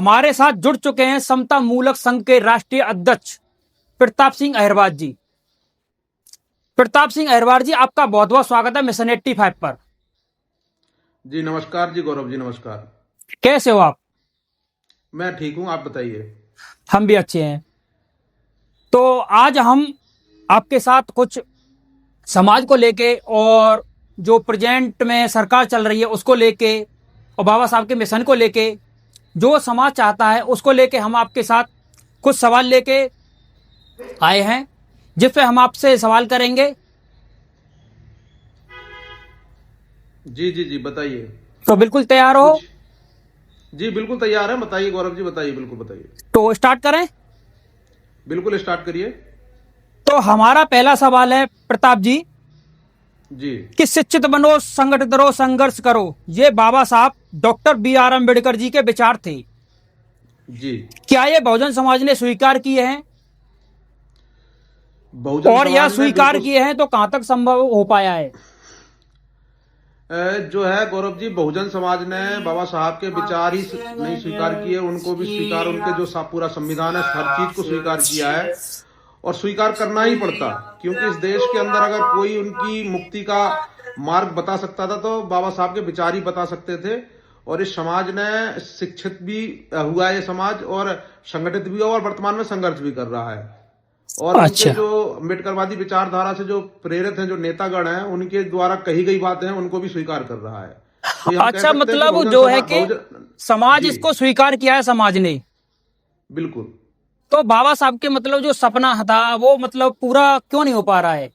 हमारे साथ जुड़ चुके हैं समता मूलक संघ के राष्ट्रीय अध्यक्ष प्रताप सिंह अहिरवार जी। प्रताप सिंह अहिरवार जी, आपका बहुत बहुत स्वागत है मिशन 85 पर। जी नमस्कार जी गौरव जी, नमस्कार। कैसे हो आप? मैं ठीक हूँ, आप बताइए। हम भी अच्छे हैं। तो आज हम आपके साथ कुछ समाज को लेके और जो प्रेजेंट में सरकार चल रही है उसको लेके और बाबा साहब के मिशन को लेके जो समाज चाहता है उसको लेके हम आपके साथ कुछ सवाल लेके आए हैं, जिस पे हम आपसे सवाल करेंगे। जी जी जी बताइए। तो बिल्कुल तैयार हो? कुछ जी बिल्कुल तैयार है, बताइए गौरव जी, बताइए, बिल्कुल बताइए। तो स्टार्ट करें। बिल्कुल स्टार्ट करिए। तो हमारा पहला सवाल है प्रताप जी जी कि शिक्षित बनो, संगठित रहो, संघर्ष करो, ये बाबा साहब डॉक्टर BR अम्बेडकर जी के विचार थे। जी। क्या ये बहुजन समाज ने स्वीकार किए हैं? बहुजन और यह समाज ने स्वीकार बिल्कुल किए हैं तो कहां तक संभव हो पाया है? जो है गौरव जी, बहुजन समाज ने बाबा साहब के विचार ही नहीं स्वीकार किए, उनको भी स्वीकार, उनके जो पूरा संविधान है हर चीज को स्वीकार किया है और स्वीकार करना ही पड़ता, क्योंकि इस देश के अंदर अगर कोई उनकी मुक्ति का मार्ग बता सकता था तो बाबा साहब के विचार ही बता सकते थे। और इस समाज ने शिक्षित भी हुआ है, ये समाज, और संगठित भी हुआ और वर्तमान में संघर्ष भी कर रहा है। और उनके जो अम्बेडकरवादी विचारधारा से जो प्रेरित हैं, जो नेतागण हैं, उनके द्वारा कही गई बातें हैं, उनको भी स्वीकार कर रहा है। तो हम कह अच्छा, सकते हैं कि मतलब बहुजन जो है कि समाज जी इसको स्वीकार किया है, समाज ने। बिल्कुल। तो बाबा साहब के मतलब जो सपना था वो मतलब पूरा क्यों नहीं हो पा रहा है?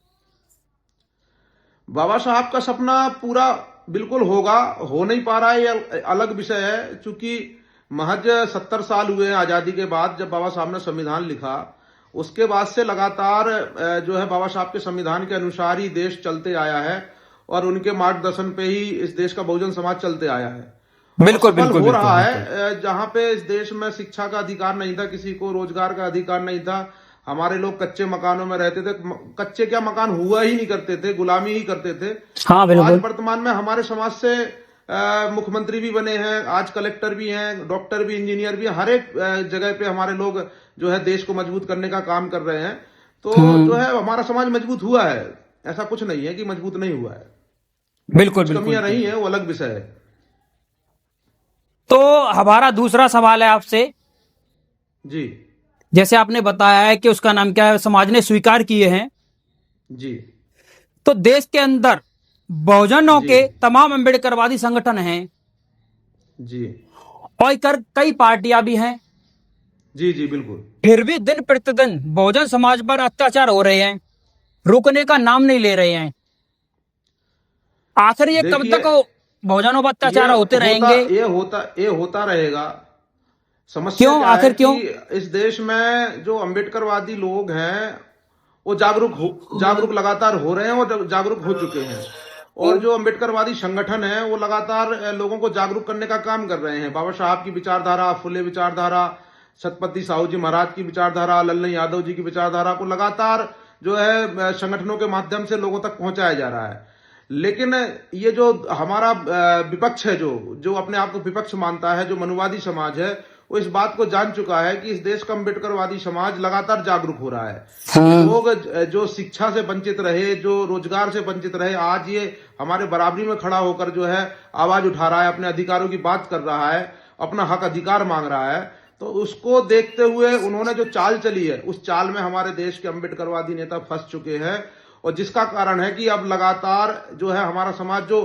बाबा साहब का सपना पूरा बिल्कुल होगा, हो नहीं पा रहा है, ये अलग विषय है। चूंकि महज 70 साल हुए हैं आजादी के बाद, जब बाबा साहब ने संविधान लिखा, उसके बाद से लगातार जो है बाबा साहब के संविधान के अनुसार ही देश चलते आया है और उनके मार्गदर्शन पे ही इस देश का बहुजन समाज चलते आया है। बिल्कुल और सफल बिल्कुल हो बिल्कुल रहा बिल्कुल। है। जहां पे इस देश में शिक्षा का अधिकार नहीं था, किसी को रोजगार का अधिकार नहीं था, हमारे लोग कच्चे मकानों में रहते थे, कच्चे क्या मकान हुआ ही नहीं करते थे, गुलामी ही करते थे। हाँ आज बिल्कुल। वर्तमान में हमारे समाज से मुख्यमंत्री भी बने हैं, आज कलेक्टर भी हैं, डॉक्टर भी, इंजीनियर भी, हर एक जगह पे हमारे लोग जो है देश को मजबूत करने का काम कर रहे हैं। तो जो है हमारा समाज मजबूत हुआ है, ऐसा कुछ नहीं है कि मजबूत नहीं हुआ है। बिल्कुल कुछ बिल्कुल कमियां रही बिल्कुल। हैं, वो अलग विषय है। तो हमारा दूसरा सवाल है आपसे। जी जैसे आपने बताया है कि उसका नाम क्या है, समाज ने स्वीकार किए हैं, जी तो देश के अंदर बहुजनों जी के तमाम अम्बेडकरवादी संगठन हैं जी और कई पार्टियां भी हैं। जी जी बिल्कुल। फिर भी दिन प्रतिदिन बहुजन समाज पर अत्याचार हो रहे हैं, रुकने का नाम नहीं ले रहे हैं। आखिर ये कब देखिए, तक बहुजनों पर ये अत्याचार होते होता रहेंगे? ये होता रहेगा। समस्या क्यों, क्या है आखिर कि क्यों? इस देश में जो अम्बेडकरवादी लोग हैं वो जागरूक लगातार हो रहे हैं और जागरूक हो चुके हैं। और जो अम्बेडकरवादी संगठन है वो लगातार लोगों को जागरूक करने का काम कर रहे हैं। बाबा साहब की विचारधारा, फुले विचारधारा, सतपति साहू जी महाराज की विचारधारा, लल्लन यादव जी की विचारधारा को लगातार जो है संगठनों के माध्यम से लोगों तक पहुंचाया जा रहा है। लेकिन ये जो हमारा विपक्ष है, जो जो अपने आप को विपक्ष मानता है, जो मनुवादी समाज है, वो इस बात को जान चुका है कि इस देश का अम्बेडकरवादी समाज लगातार जागरूक हो रहा है। लोग जो शिक्षा से वंचित रहे, जो रोजगार से वंचित रहे, आज ये हमारे बराबरी में खड़ा होकर जो है आवाज उठा रहा है, अपने अधिकारों की बात कर रहा है, अपना हक अधिकार मांग रहा है। तो उसको देखते हुए उन्होंने जो चाल चली है, उस चाल में हमारे देश के अम्बेडकरवादी नेता फंस चुके हैं। और जिसका कारण है कि अब लगातार जो है हमारा समाज जो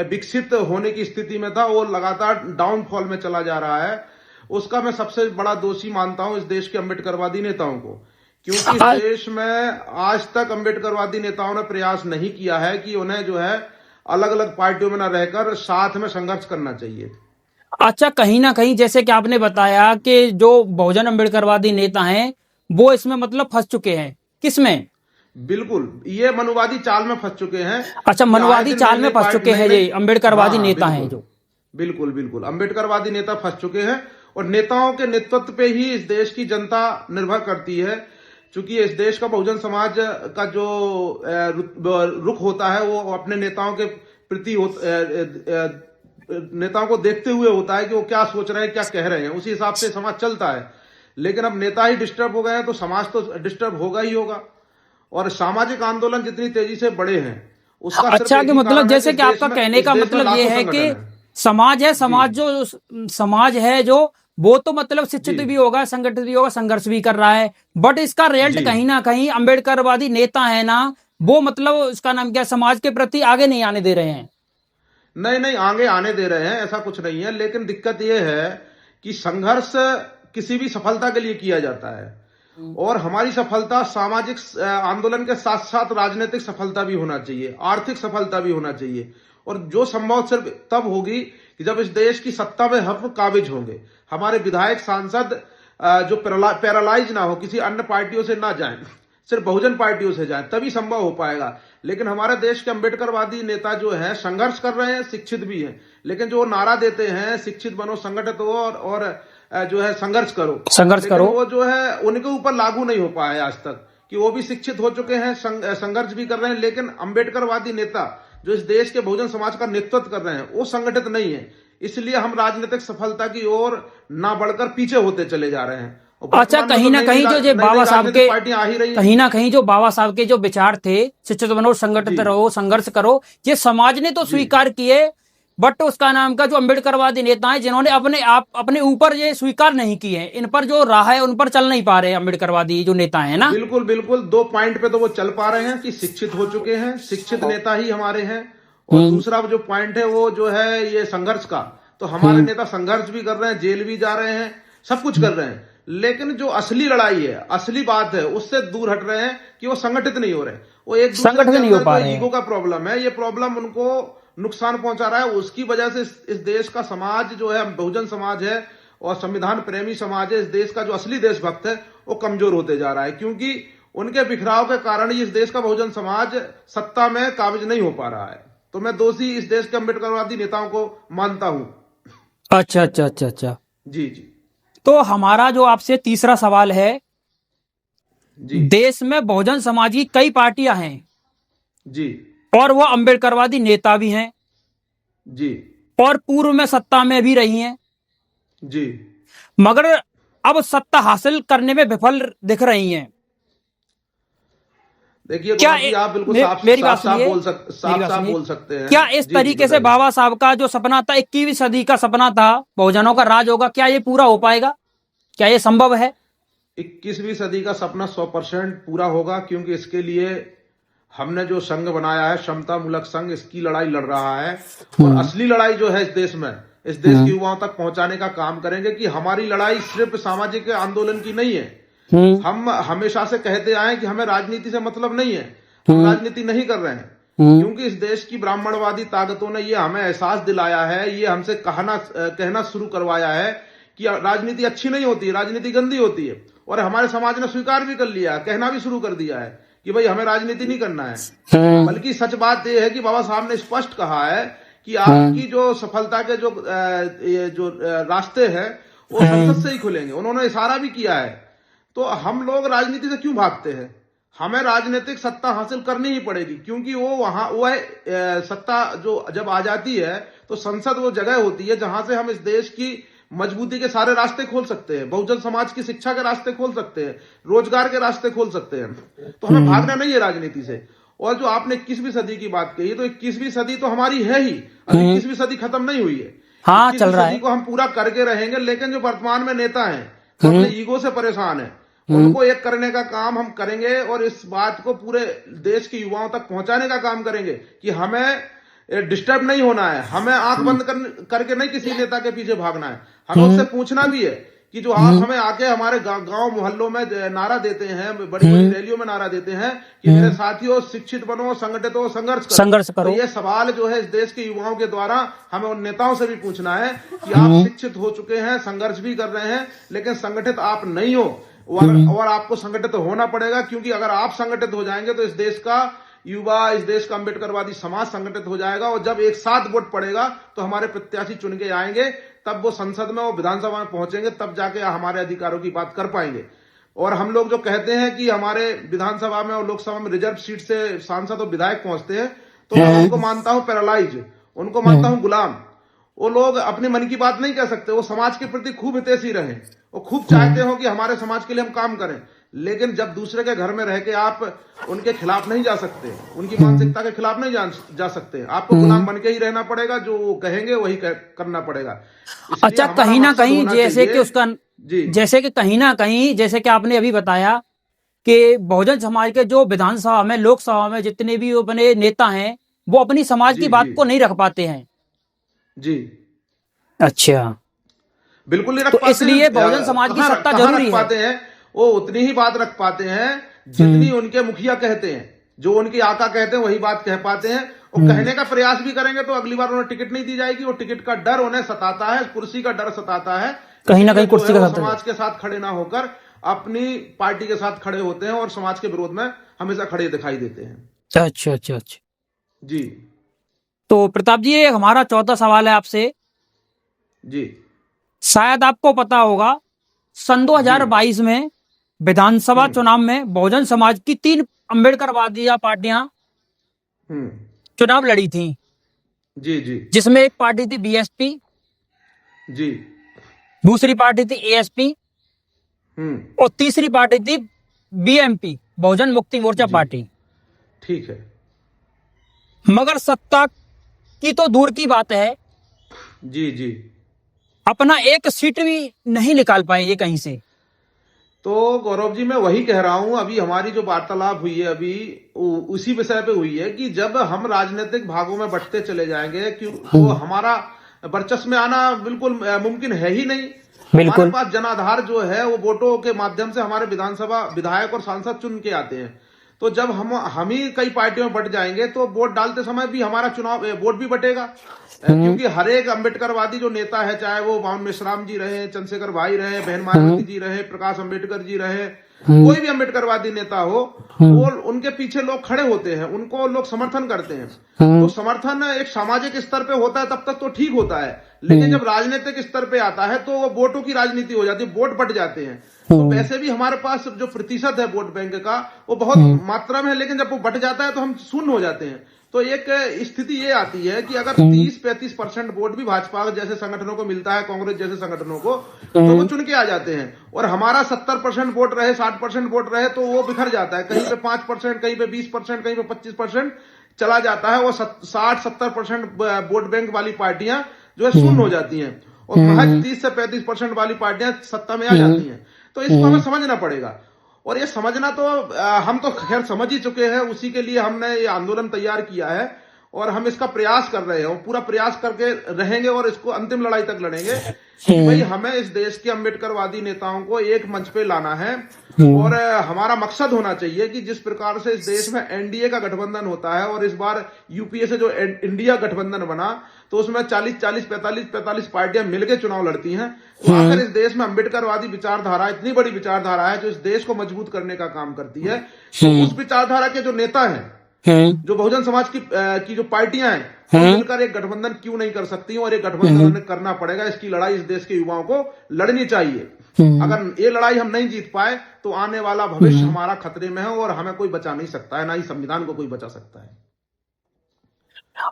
विकसित होने की स्थिति में था वो लगातार डाउनफॉल में चला जा रहा है। उसका मैं सबसे बड़ा दोषी मानता हूं इस देश के अम्बेडकरवादी नेताओं को, क्योंकि इस देश में आज तक अम्बेडकरवादी नेताओं ने प्रयास नहीं किया है कि उन्हें जो है अलग अलग पार्टियों में न रहकर साथ में संघर्ष करना चाहिए। अच्छा, कहीं ना कहीं जैसे कि आपने बताया कि जो बहुजन अम्बेडकरवादी नेता हैं वो इसमें मतलब फंस चुके हैं। किसमें? बिल्कुल, ये मनुवादी चाल में फंस चुके हैं। अच्छा, मनुवादी चाल में फंस चुके हैं ये अम्बेडकरवादी हाँ नेता हैं बिल्कुल, जो। बिल्कुल बिल्कुल अम्बेडकरवादी नेता फंस चुके हैं। और नेताओं के नेतृत्व पे ही इस देश की जनता निर्भर करती है। क्योंकि इस देश का बहुजन समाज का जो रुख होता है वो अपने नेताओं के प्रति नेताओं को देखते हुए होता है कि वो क्या सोच रहे हैं, क्या कह रहे हैं, उसी हिसाब से समाज चलता है। लेकिन अब नेता ही डिस्टर्ब हो गए हैं तो समाज तो डिस्टर्ब होगा ही होगा। और सामाजिक आंदोलन जितनी तेजी से बढ़े हैं उसका सिर्फ अच्छा, एक कि ही मतलब कारण है जैसे कि कि आपका कहने इस का देश में मतलब ये लाखों है संगठन कि है। समाज है, जी समाज है जो वो तो मतलब जी शिक्षित भी होगा, संगठित भी होगा, संघर्ष भी कर रहा है, बट इसका रिजल्ट जी। कहीं ना कहीं अम्बेडकरवादी नेता है ना, वो मतलब उसका नाम क्या, समाज के प्रति आगे नहीं आने दे रहे हैं। नहीं नहीं, आगे आने दे रहे हैं, ऐसा कुछ नहीं है। लेकिन दिक्कत यह है कि संघर्ष किसी भी सफलता के लिए किया जाता है, और हमारी सफलता सामाजिक आंदोलन के साथ साथ राजनीतिक सफलता भी होना चाहिए, आर्थिक सफलता भी होना चाहिए। और जो संभव सिर्फ तब होगी कि जब इस देश की सत्ता में हम काबिज होंगे, हमारे विधायक सांसद जो पैरालाइज ना हो, किसी अन्य पार्टियों से ना जाएं, सिर्फ बहुजन पार्टियों से जाएं, तभी संभव हो पाएगा। लेकिन हमारे देश के अम्बेडकरवादी नेता जो हैं संघर्ष कर रहे हैं, शिक्षित भी हैं, लेकिन जो नारा देते हैं शिक्षित बनो, संगठित हो और जो है संघर्ष करो, संघर्ष लेकिन करो। वो जो है उनके ऊपर लागू नहीं हो पाया है आज तक, कि वो भी शिक्षित हो चुके हैं, संघर्ष भी कर रहे हैं, लेकिन अम्बेडकरवादी नेता जो इस देश के बहुजन समाज का नेतृत्व कर रहे हैं वो संगठित नहीं है। इसलिए हम राजनीतिक सफलता की ओर ना बढ़कर पीछे होते चले जा रहे हैं। अच्छा, कहीं ना कहीं जो बाबा साहब के, पार्टियां आ ही रही हैं। कहीं ना कहीं जो बाबा साहब के जो विचार थे, शिक्षित बनो, संगठित रहो, संघर्ष करो, ये समाज ने तो स्वीकार किए, बट उसका नाम का जो अम्बेडकरवादी नेता है जिन्होंने अपने ऊपर ये स्वीकार नहीं किए हैं, इन पर जो राह है उन पर चल नहीं पा रहे हैं अम्बेडकरवादी जो नेता है ना। बिल्कुल बिल्कुल, 2 पॉइंट पे तो वो चल पा रहे हैं कि शिक्षित हो चुके हैं, शिक्षित नेता ही हमारे हैं। और दूसरा जो पॉइंट है वो जो है ये संघर्ष का, तो हमारे नेता संघर्ष भी कर रहे हैं, जेल भी जा रहे हैं, सब कुछ कर रहे हैं। लेकिन जो असली लड़ाई है, असली बात है, उससे दूर हट रहे हैं कि वो संगठित नहीं हो रहे, वो एक दूसरे के अंदर ईगो का प्रॉब्लम है, ये प्रॉब्लम उनको नुकसान पहुंचा रहा है। उसकी वजह से इस देश का समाज जो है बहुजन समाज है और संविधान प्रेमी समाज है, इस देश का जो असली देशभक्त है वो कमजोर होते जा रहा है, क्योंकि उनके बिखराव के कारण ही इस देश का बहुजन समाज सत्ता में काबिज नहीं हो पा रहा है। तो मैं दोषी इस देश के अम्बेडकरवादी नेताओं को मानता हूं। अच्छा अच्छा अच्छा अच्छा। जी जी। तो हमारा जो आपसे तीसरा सवाल है, जी देश में बहुजन समाज की कई पार्टियां हैं जी और वो अम्बेडकरवादी नेता भी हैं जी और पूर्व में सत्ता में भी रही हैं, जी, मगर अब सत्ता हासिल करने में विफल दिख रही हैं। देखिए क्या आप बिल्कुल मेरी बात साफ सुनिए, बोल सकते हैं। क्या इस तरीके से बाबा साहब का जो सपना था, 21वीं सदी का सपना था, बहुजनों का राज होगा, क्या ये पूरा हो पाएगा? क्या ये संभव है? 21वीं सदी का सपना 100% पूरा होगा, क्योंकि इसके लिए हमने जो संघ बनाया है, समता मूलक संघ, इसकी लड़ाई लड़ रहा है। और असली लड़ाई जो है इस देश में, इस देश के युवाओं तक पहुंचाने का काम करेंगे कि हमारी लड़ाई सिर्फ सामाजिक आंदोलन की नहीं है। हम हमेशा से कहते आए कि हमें राजनीति से मतलब नहीं है, हम राजनीति नहीं कर रहे हैं, क्योंकि इस देश की ब्राह्मणवादी ताकतों ने ये हमें एहसास दिलाया है, ये हमसे कहना शुरू करवाया है कि राजनीति अच्छी नहीं होती, राजनीति गंदी होती है। और हमारे समाज ने स्वीकार भी कर लिया, कहना भी शुरू कर दिया है कि भाई हमें राजनीति नहीं करना है। बल्कि सच बात यह है कि बाबा साहब ने स्पष्ट कहा है कि आपकी जो सफलता के जो रास्ते हैं वो संसद से ही खुलेंगे। उन्होंने इशारा भी किया है। तो हम लोग राजनीति से क्यों भागते हैं? हमें राजनीतिक सत्ता हासिल करनी ही पड़ेगी, क्योंकि वो है सत्ता जो जब आ जाती है तो संसद वो जगह होती है जहां से हम इस देश की मजबूती के सारे रास्ते खोल सकते हैं, बहुजन समाज की शिक्षा के रास्ते खोल सकते हैं, रोजगार के रास्ते खोल सकते हैं। तो हमें भागना नहीं है राजनीति से। और जो आपने 21वीं सदी की बात कही, तो 21वीं सदी तो हमारी है ही, अभी 21वीं सदी खत्म नहीं हुई है। हाँ, चल रहा है। सदी को हम पूरा करके रहेंगे। लेकिन जो वर्तमान में नेता हैं वो अपने ईगो से परेशान है, उनको एक करने का काम हम करेंगे और इस बात को पूरे देश के युवाओं तक पहुंचाने का काम करेंगे कि हमें डिस्टर्ब नहीं होना है, हमें आंख बंद करके नहीं किसी नेता के पीछे भागना है। हमें उससे पूछना भी है कि जो आप हमें आके हमारे गांव मोहल्लों में नारा देते हैं, बड़ी बड़ी रैलियों में नारा देते हैं कि मेरे साथियों शिक्षित बनो, संगठित हो, संघर्ष करो। तो ये सवाल जो है इस देश के युवाओं के द्वारा हमें उन नेताओं से भी पूछना है कि आप शिक्षित हो चुके हैं, संघर्ष भी कर रहे हैं, लेकिन संगठित आप नहीं हो, और आपको संगठित होना पड़ेगा। क्योंकि अगर आप संगठित हो जाएंगे तो इस देश का युवा, इस देश का अम्बेडकरवादी समाज संगठित हो जाएगा, और जब एक साथ वोट पड़ेगा तो हमारे प्रत्याशी चुन के आएंगे, तब वो संसद में, वो विधानसभा में पहुंचेंगे, तब जाके हमारे अधिकारों की बात कर पाएंगे। और हम लोग जो कहते हैं कि हमारे विधानसभा में और लोकसभा में रिजर्व सीट से सांसद और विधायक पहुंचते हैं, तो मैं उनको मानता हूं पैरालाइज, उनको मानता हूं गुलाम। वो लोग अपने मन की बात नहीं कह सकते, वो समाज के प्रति खूब हितैषी रहे, वो खूब चाहते हो कि हमारे समाज के लिए हम काम करें, लेकिन जब दूसरे के घर में रह के आप उनके खिलाफ नहीं जा सकते, उनकी मानसिकता के खिलाफ नहीं जा सकते, आपको गुलाम बन के ही रहना पड़ेगा, जो वो कहेंगे वही करना पड़ेगा। अच्छा, कहीं ना कहीं जैसे कि उसका जी, जैसे कि कहीं ना कहीं जैसे कि आपने अभी बताया कि बहुजन समाज के जो विधानसभा में, लोकसभा में जितने भी अपने नेता हैं, वो अपनी समाज की जी, बात जी, को नहीं रख पाते हैं। जी, अच्छा, बिल्कुल नहीं रख तो पाते इसलिए बहुजन हैं। समाज की सत्ता कहाँ जरूरी रख है। पाते हैं? वो उतनी ही बात रख पाते हैं जितनी उनके मुखिया कहते हैं, जो उनके आका कहते हैं वही बात कह पाते हैं। और कहने का प्रयास भी करेंगे तो अगली बार उन्हें टिकट नहीं दी जाएगी, वो टिकट का डर उन्हें सताता है, कुर्सी का डर सताता है, कहीं ना कहीं जो कुर्सी है का वो सत्ता समाज के साथ खड़े ना होकर अपनी पार्टी के साथ खड़े होते हैं और समाज के विरोध में हमेशा खड़े दिखाई देते हैं। अच्छा अच्छा अच्छा। जी, तो प्रताप जी, ये हमारा चौथा सवाल है आपसे। जी, शायद आपको पता होगा, सन जी, 2022 में विधानसभा चुनाव में बहुजन समाज की 3 अम्बेडकरवादी पार्टियां हम्म, चुनाव लड़ी थी, जी, जी, जिसमें एक पार्टी थी बीएसपी, जी, दूसरी पार्टी थी एएसपी और तीसरी पार्टी थी बीएमपी, बहुजन मुक्ति मोर्चा जी, पार्टी। ठीक है, मगर सत्ता की तो दूर की बात है, जी, जी। अपना एक सीट भी नहीं निकाल पाए ये कहीं से। तो गौरव जी, मैं वही कह रहा हूं, अभी हमारी जो वार्तालाप हुई है अभी उसी विषय पे हुई है कि जब हम राजनीतिक भागों में बंटते चले जाएंगे कि तो हमारा वर्चस्व में आना बिल्कुल मुमकिन है ही नहीं। हमारे बिल्कुल। पास जनाधार जो है वो वोटों के माध्यम से हमारे विधानसभा विधायक और सांसद चुन के आते हैं। तो जब हम ही कई पार्टियों में बंट जाएंगे तो वोट डालते समय भी हमारा चुनाव वोट भी बटेगा, क्योंकि हर एक अम्बेडकरवादी जो नेता है, चाहे वो बावन मेश्राम जी रहे, चंद्रशेखर भाई रहे, बहन मायावती जी रहे, प्रकाश अम्बेडकर जी रहे, कोई भी अम्बेडकरवादी नेता हो, वो उनके पीछे लोग खड़े होते हैं, उनको लोग समर्थन करते हैं। तो समर्थन एक सामाजिक स्तर पे होता है तब तक तो ठीक होता है, लेकिन जब राजनीतिक स्तर पे आता है तो वो वोटों की राजनीति हो जाती है, वोट बट जाते हैं। तो वैसे भी हमारे पास जो प्रतिशत है वोट बैंक का वो बहुत मात्रा में है, लेकिन जब वो बट जाता है तो हम शून्य हो जाते हैं। तो एक स्थिति ये आती है कि अगर 30-35% वोट भी भाजपा जैसे संगठनों को मिलता है, कांग्रेस जैसे संगठनों को, तो वो चुन के आ जाते हैं, और हमारा 70% वोट रहे, 60% वोट रहे तो वो बिखर जाता है, कहीं पे 5%, कहीं पे 20%, कहीं पे 25% चला जाता है। वो 60-70% वोट बैंक वाली पार्टियां जो है शून्य हो जाती हैं, और महज 30 से 35% वाली पार्टियां सत्ता में आ जाती हैं। तो इसको हमें समझना पड़ेगा, और ये समझना तो हम तो खैर समझ ही चुके हैं, उसी के लिए हमने ये आंदोलन तैयार किया है और हम इसका प्रयास कर रहे हैं, और पूरा प्रयास करके रहेंगे और इसको अंतिम लड़ाई तक लड़ेंगे कि भाई हमें इस देश के अम्बेडकरवादी नेताओं को एक मंच पे लाना है। और हमारा मकसद होना चाहिए कि जिस प्रकार से इस देश में एनडीए का गठबंधन होता है, और इस बार यूपीए से जो इंडिया गठबंधन बना तो उसमें 40-40, 45-45 पार्टियां मिलकर चुनाव लड़ती हैं। तो आखिर इस देश में अम्बेडकरवादी विचारधारा, इतनी बड़ी विचारधारा है जो इस देश को मजबूत करने का काम करती है, तो उस विचारधारा के जो नेता हैं, जो बहुजन समाज की जो पार्टियां हैं, वो मिलकर एक गठबंधन क्यों नहीं कर सकती, और एक गठबंधन उन्हें करना पड़ेगा। इसकी लड़ाई इस देश के युवाओं को लड़नी चाहिए। अगर ये लड़ाई हम नहीं जीत पाए तो आने वाला भविष्य हमारा खतरे में है, और हमें कोई बचा नहीं सकता है, ना ही संविधान को कोई बचा सकता है।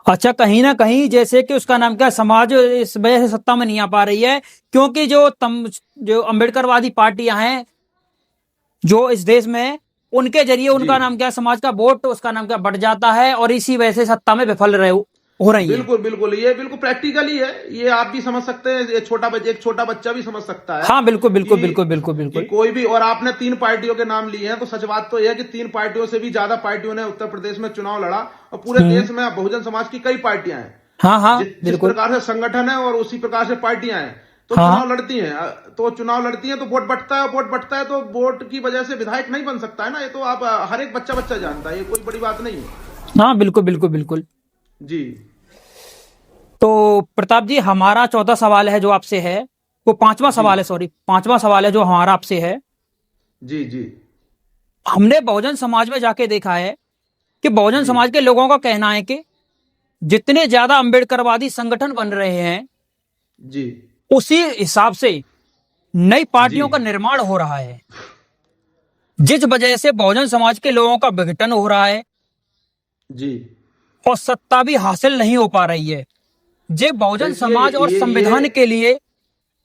अच्छा, कहीं ना कहीं जैसे कि उसका नाम क्या, समाज इस वजह से सत्ता में नहीं आ पा रही है क्योंकि जो अम्बेडकरवादी पार्टियां हैं जो इस देश में, उनके जरिए उनका नाम क्या, समाज का वोट उसका नाम क्या बढ़ जाता है, और इसी वजह से सत्ता में विफल हो रही है। बिल्कुल बिल्कुल, ये बिल्कुल प्रैक्टिकली है, ये आप भी समझ सकते हैं, एक छोटा बच्चा भी समझ सकता है। हाँ बिल्कुल बिल्कुल कि, बिल्कुल बिल्कुल बिल्कुल कि कोई भी, और आपने 3 पार्टियों के नाम लिए हैं, तो सच बात तो यह है कि 3 पार्टियों से भी ज्यादा पार्टियों ने उत्तर प्रदेश में चुनाव लड़ा, और पूरे देश में बहुजन समाज की कई पार्टियां हैं। हाँ हाँ जिस प्रकार से संगठन है और उसी प्रकार से पार्टियां हैं, तो चुनाव लड़ती हैं, तो वोट बटता है तो वोट की वजह से विधायक नहीं बन सकता है ना। ये तो आप हर एक बच्चा जानता है, ये कोई बड़ी बात नहीं है। हाँ बिल्कुल बिल्कुल बिल्कुल जी। तो प्रताप जी, हमारा चौथा सवाल है जो आपसे है, वो पांचवा सवाल है, सॉरी, पांचवा सवाल है जो हमारा आपसे है। जी, जी, हमने बहुजन समाज में जाके देखा है कि बहुजन समाज के लोगों का कहना है कि जितने ज्यादा अम्बेडकरवादी संगठन बन रहे हैं, जी, उसी हिसाब से नई पार्टियों का निर्माण हो रहा है, जिस वजह से बहुजन समाज के लोगों का विघटन हो रहा है जी, और सत्ता भी हासिल नहीं हो पा रही है। जे बहुजन देखिए, समाज और ये संविधान के लिए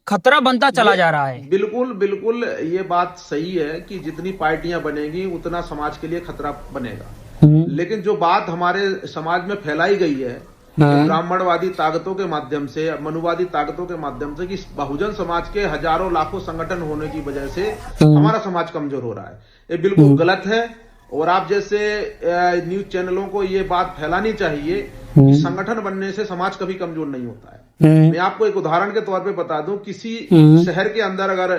खतरा बनता चला जा रहा है। बिल्कुल बिल्कुल ये बात सही है कि जितनी पार्टियां बनेगी उतना समाज के लिए खतरा बनेगा। लेकिन जो बात हमारे समाज में फैलाई गई है ब्राह्मणवादी ताकतों के माध्यम से, मनुवादी ताकतों के माध्यम से, कि बहुजन समाज के हजारों लाखों संगठन होने की वजह से हमारा समाज कमजोर हो रहा है, ये बिल्कुल गलत है। और आप जैसे न्यूज चैनलों को ये बात फैलानी चाहिए कि संगठन बनने से समाज कभी कमजोर नहीं होता है। मैं आपको एक उदाहरण के तौर पे बता दूं, किसी शहर के अंदर अगर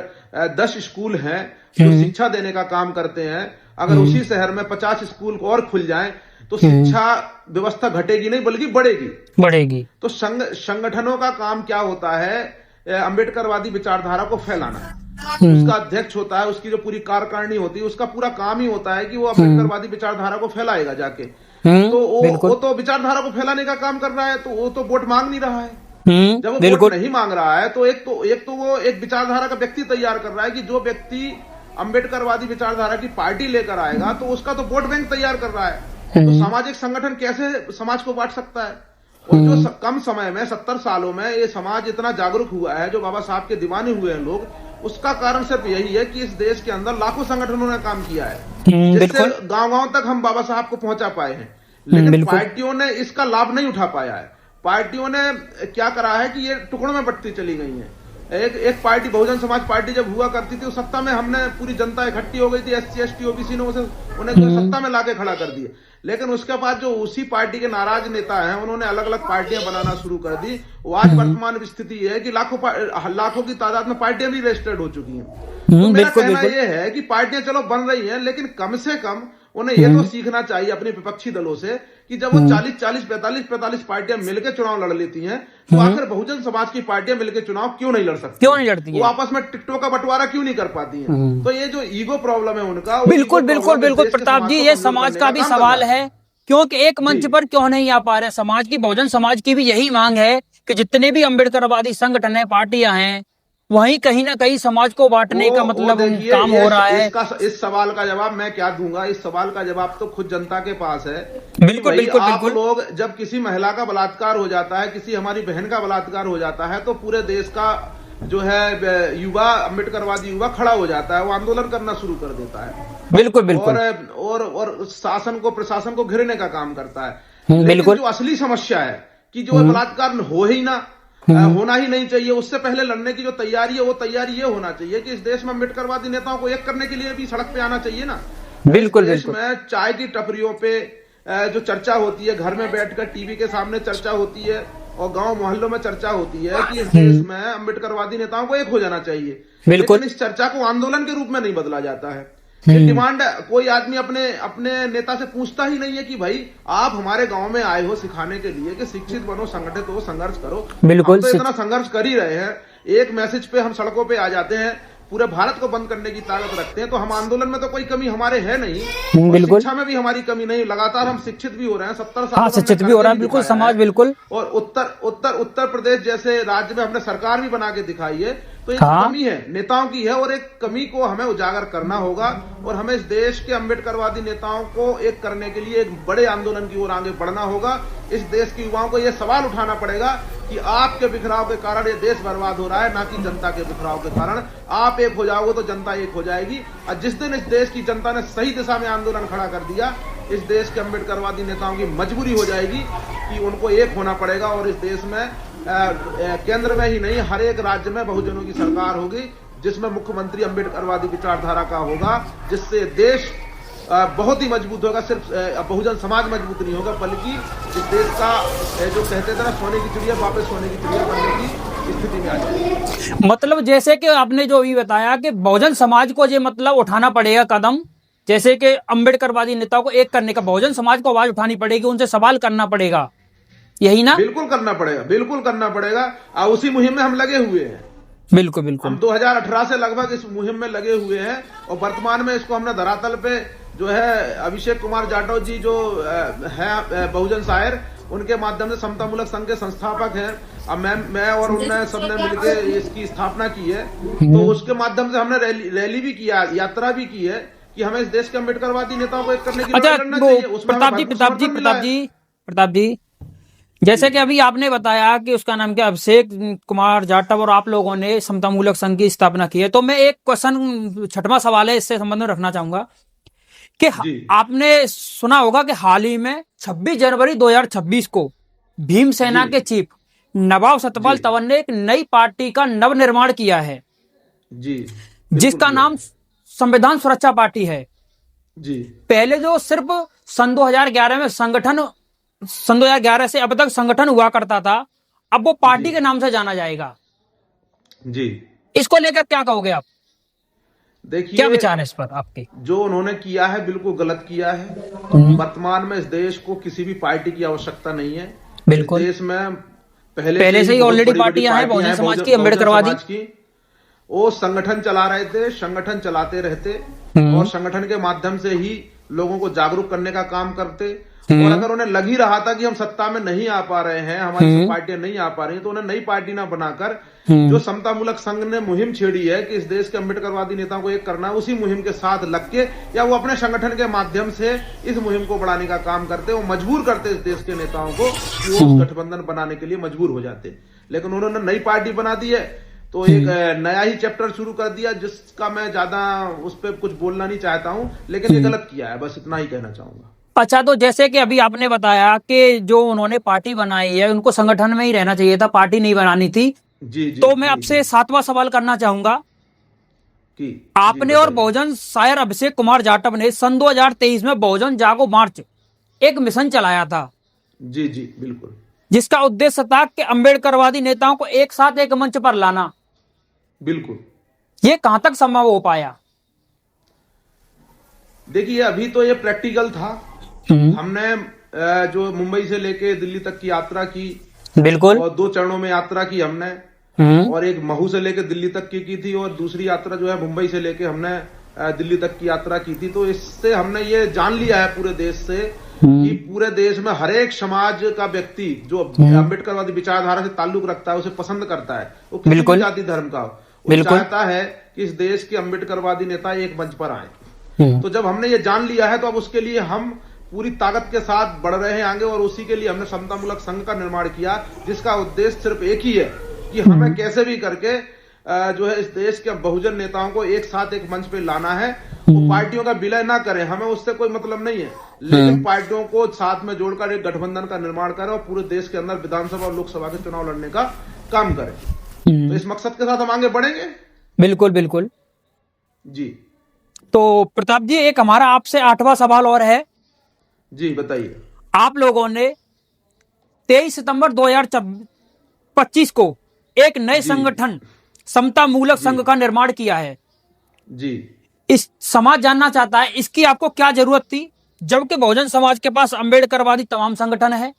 10 स्कूल हैं जो शिक्षा देने का काम करते हैं, अगर उसी शहर में 50 स्कूल और खुल जाएं तो शिक्षा व्यवस्था घटेगी नहीं बल्कि बढ़ेगी। तो संगठनों का काम क्या होता है? अम्बेडकरवादी विचारधारा को फैलाना। उसका अध्यक्ष होता है, उसकी जो पूरी कार्यकारिणी होती है, उसका पूरा काम ही होता है कि वो अम्बेडकरवादी विचारधारा को फैलाएगा जाके। तो वो तो विचारधारा को फैलाने का काम कर रहा है, तो वो तो वोट मांग नहीं रहा है। जब वो वोट नहीं मांग रहा है तो एक तो वो एक विचारधारा का व्यक्ति तैयार कर रहा है कि जो व्यक्ति अम्बेडकरवादी विचारधारा की पार्टी लेकर आएगा तो उसका तो वोट बैंक तैयार कर रहा है। तो सामाजिक संगठन कैसे समाज को बांट सकता है? और जो कम समय में 70 सालों में ये समाज इतना जागरूक हुआ है, जो बाबा साहब के दीवाने हुए हैं लोग, उसका कारण सिर्फ यही है कि इस देश के अंदर लाखों संगठनों ने काम किया है, जिससे गांव-गांव तक हम बाबा साहब को पहुंचा पाए हैं। लेकिन पार्टियों ने इसका लाभ नहीं उठा पाया है। पार्टियों ने क्या करा है कि ये टुकड़ों में बंटती चली गई है। एक पार्टी, बहुजन समाज पार्टी जब हुआ करती थी, उस सत्ता में हमने पूरी जनता इकट्ठी हो गई थी, SC ST OBC ने उन्हें सत्ता में लाके खड़ा कर दिए। लेकिन उसके बाद जो उसी पार्टी के नाराज नेता हैं, उन्होंने अलग अलग पार्टियां बनाना शुरू कर दी। वो आज वर्तमान स्थिति है कि लाखों की तादाद में पार्टियां भी रजिस्टर्ड हो चुकी हैं। तो मेरा कहना यह है कि पार्टियां चलो बन रही हैं, लेकिन कम से कम उन्हें यह तो सीखना चाहिए अपने विपक्षी दलों से कि जब वो 40-40, 45-45 पार्टियां मिलकर चुनाव लड़ लेती हैं, तो आखिर बहुजन समाज की पार्टियां मिलकर चुनाव क्यों नहीं लड़ सकती? क्यों नहीं लड़ती? वो आपस में टिकटों का बंटवारा क्यों नहीं कर पाती हैं? तो ये जो ईगो प्रॉब्लम है उनका, बिल्कुल प्रताप जी, ये समाज का भी सवाल है, क्योंकि एक मंच पर क्यों नहीं आ पा रहे समाज की। बहुजन समाज की भी यही मांग है कि जितने भी अम्बेडकरवादी संगठन है, पार्टियां हैं, वहीं कहीं ना कहीं समाज को बांटने का मतलब काम हो रहा है। इस सवाल का जवाब मैं क्या दूंगा? इस सवाल का जवाब तो खुद जनता के पास है। बिल्कुल आप लोग, जब किसी महिला का बलात्कार हो जाता है, किसी हमारी बहन का बलात्कार हो जाता है, तो पूरे देश का जो है युवा, अम्बेडकरवादी युवा खड़ा हो जाता है, वो आंदोलन करना शुरू कर देता है। बिल्कुल और शासन को, प्रशासन को घेरने का काम करता है। लेकिन जो असली समस्या है कि जो बलात्कार हो ही ना, होना ही नहीं चाहिए, उससे पहले लड़ने की जो तैयारी है, वो तैयारी ये होना चाहिए कि इस देश में अम्बेडकरवादी नेताओं को एक करने के लिए भी सड़क पे आना चाहिए ना। बिल्कुल देश में चाय की टपरियों पे जो चर्चा होती है, घर में बैठकर टीवी के सामने चर्चा होती है, और गांव मोहल्लों में चर्चा होती है कि इस देश में अम्बेडकरवादी नेताओं को एक हो जाना चाहिए। लेकिन इस चर्चा को आंदोलन के रूप में नहीं बदला जाता है। डिमांड, कोई आदमी अपने नेता से पूछता ही नहीं है कि भाई आप हमारे गांव में आए हो सिखाने के लिए कि शिक्षित बनो, संगठित हो, संघर्ष करो। बिल्कुल, हम तो इतना संघर्ष कर ही रहे हैं, एक मैसेज पे हम सड़कों पे आ जाते हैं, पूरे भारत को बंद करने की ताकत रखते हैं। तो हम आंदोलन में तो कोई कमी हमारे है नहीं, बिल्कुल शिक्षा में भी हमारी कमी नहीं, लगातार हम शिक्षित भी हो रहे हैं, 70 साल शिक्षित भी हो रहा है, बिल्कुल समाज, बिल्कुल। और उत्तर प्रदेश जैसे राज्य में हमने सरकार भी बना के दिखाई है। तो एक कमी है, नेताओं की है, और एक कमी को हमें उजागर करना होगा, और हमें इस देश के अम्बेडकरवादी नेताओं को एक करने के लिए एक बड़े आंदोलन की ओर आगे बढ़ना होगा। इस देश के युवाओं को यह सवाल उठाना पड़ेगा कि आपके बिखराव के कारण ये देश बर्बाद हो रहा है, ना कि जनता के बिखराव के कारण। आप एक हो जाओगे तो जनता एक हो जाएगी। और जिस दिन इस देश की जनता ने सही दिशा में आंदोलन खड़ा कर दिया, इस देश के अम्बेडकरवादी नेताओं की मजबूरी हो जाएगी कि उनको एक होना पड़ेगा, और इस देश में केंद्र में ही नहीं, हर एक राज्य में बहुजनों की सरकार होगी, जिसमें मुख्यमंत्री अम्बेडकरवादी विचारधारा का होगा, जिससे देश बहुत ही मजबूत होगा। सिर्फ बहुजन समाज मजबूत नहीं होगा, बल्कि इस देश का जो कहते थे ना, सोने की चिड़िया वापस सोने की चिड़िया बनने की स्थिति में आ जाएगी। मतलब जैसे कि आपने जो भी बताया कि बहुजन समाज को ये मतलब उठाना पड़ेगा कदम, जैसे कि अम्बेडकरवादी नेताओं को एक करने का, बहुजन समाज को आवाज उठानी पड़ेगी, उनसे सवाल करना पड़ेगा, यही ना? बिल्कुल करना पड़ेगा, बिल्कुल करना पड़ेगा। उसी मुहिम में हम लगे हुए हैं। बिल्कुल हम 2018 से लगभग इस मुहिम में लगे हुए हैं, और वर्तमान में इसको हमने धरातल पे जो है अभिषेक कुमार जाटव जी जो है बहुजन शायर, उनके माध्यम से समतामूलक संघ के संस्थापक हैं। अब मैं और उनने सबने मिलकर इसकी स्थापना की है। तो उसके माध्यम से हमने रैली भी किया, यात्रा भी की है कि हमें इस देश के अम्बेडकरवादी नेताओं को एक करने की लड़ना चाहिए। प्रताप जी जैसे कि अभी आपने बताया कि उसका नाम क्या, अभिषेक कुमार जाटव और आप लोगों ने समतामूलक संघ की स्थापना की है, तो मैं एक क्वेश्चन, छठवां सवाल है, इससे संबंध में रखना चाहूंगा कि जी आपने सुना होगा कि हाल ही में 26 जनवरी 2026 को भीमसेना जी के चीफ नवाब जी सतपाल तंवर ने एक नई पार्टी का नवनिर्माण किया है, जी बिल्कुल जिसका किया नाम है। संविधान सुरक्षा पार्टी है। जी पहले जो सिर्फ सन 2011 में सन 2011 से अब तक संगठन हुआ करता था, अब वो जी पार्टी के नाम से जाना जाएगा। जी इसको लेकर क्या कहोगे आप, क्या देखिए, विचार है इस पर आपके? जो उन्होंने किया है बिल्कुल गलत किया है। वर्तमान में इस देश को किसी भी पार्टी की आवश्यकता नहीं है। इस बिल्कुल, देश में पहले पहले से ही बहुत ऑलरेडी बड़ी बड़ी पार्टियां हैं, पार्टियां बहुजन हैं, समाज की, बहुजन अम्बेडकरवादी। समाज की। वो संगठन चला रहे थे, संगठन चलाते रहते और संगठन के माध्यम से ही लोगों को जागरूक करने का काम करते। और अगर उन्हें लग ही रहा था कि हम सत्ता में नहीं आ पा रहे हैं, हमारी सब पार्टियां नहीं आ पा रही हैं, तो उन्हें नई पार्टी ना बनाकर जो समतामूलक संघ ने मुहिम छेड़ी है कि इस देश के अम्बेडकरवादी नेताओं को एक करना है, उसी मुहिम के साथ लग के या वो अपने संगठन के माध्यम से इस मुहिम को बढ़ाने का काम करते, वो मजबूर करते इस देश के नेताओं को कि वो उस गठबंधन बनाने के लिए मजबूर हो जाते। लेकिन उन्होंने नई पार्टी बना दी है, तो एक नया ही चैप्टर शुरू कर दिया, जिसका मैं ज्यादा उस पर कुछ बोलना नहीं चाहता हूं, लेकिन ये गलत किया है, बस इतना ही कहना चाहूंगा। अच्छा, तो जैसे कि अभी आपने बताया कि जो उन्होंने पार्टी बनाई है, उनको संगठन में ही रहना चाहिए था, पार्टी नहीं बनानी थी। जी जी तो मैं जी आपसे जी 7वां सवाल करना चाहूंगा जी आपने और बताइए। बहुजन शायर अभिषेक कुमार जाटव ने सन 2023 में बहुजन जागो मार्च एक मिशन चलाया था, जी जी बिल्कुल जिसका उद्देश्य था कि अम्बेडकरवादी नेताओं को एक साथ एक मंच पर लाना। बिल्कुल। ये कहां तक संभव हो पाया? देखिए, अभी तो ये प्रैक्टिकल था। हमने जो मुंबई से लेके दिल्ली तक की यात्रा की, बिल्कुल। और 2 चरणों में यात्रा की हमने, और एक महू से लेके दिल्ली तक की थी, और दूसरी यात्रा जो है मुंबई से लेके हमने दिल्ली तक की यात्रा की थी। तो इससे हमने ये जान लिया है पूरे देश से कि पूरे देश में हर एक समाज का व्यक्ति जो अम्बेडकरवादी विचारधारा से ताल्लुक रखता है, उसे पसंद करता है, वो किसी भी जाति धर्म का हो, वो चाहता है कि इस देश के अम्बेडकरवादी नेता एक मंच पर आए। तो जब हमने ये जान लिया है, तो अब उसके लिए हम पूरी ताकत के साथ बढ़ रहे हैं आगे, और उसी के लिए हमने समतामूलक संघ का निर्माण किया, जिसका उद्देश्य सिर्फ एक ही है कि हमें कैसे भी करके जो है इस देश के बहुजन नेताओं को एक साथ एक मंच पे लाना है। वो पार्टियों का विलय ना करें, हमें उससे कोई मतलब नहीं है, लेकिन पार्टियों को साथ में जोड़कर एक गठबंधन का निर्माण करें और पूरे देश के अंदर विधानसभा और लोकसभा के चुनाव लड़ने का काम करें। तो इस मकसद के साथ हम आगे बढ़ेंगे। बिल्कुल बिल्कुल जी। तो प्रताप जी, एक हमारा आपसे 8वां सवाल और है। जी बताइए। आप लोगों ने 23 सितंबर 2025 को एक नए संगठन समतामूलक संघ का निर्माण किया है। जी। इस समाज जानना चाहता है, इसकी आपको क्या जरूरत थी, जबकि बहुजन समाज के पास अम्बेडकरवादी तमाम संगठन है?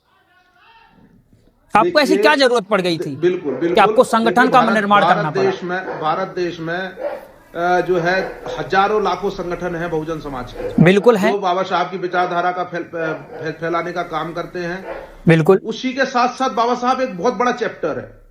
आपको ऐसी क्या जरूरत पड़ गई थी बिल्कुल बिल्कुल कि आपको संगठन का निर्माण करना पड़ा? भारत देश में जो है हजारों लाखों संगठन है बहुजन समाज के, बिल्कुल है, जो बाबा साहब की विचारधारा का फैलाने का काम करते हैं। बिल्कुल। उसी के साथ साथ बाबा साहब एक बहुत बड़ा चैप्टर है,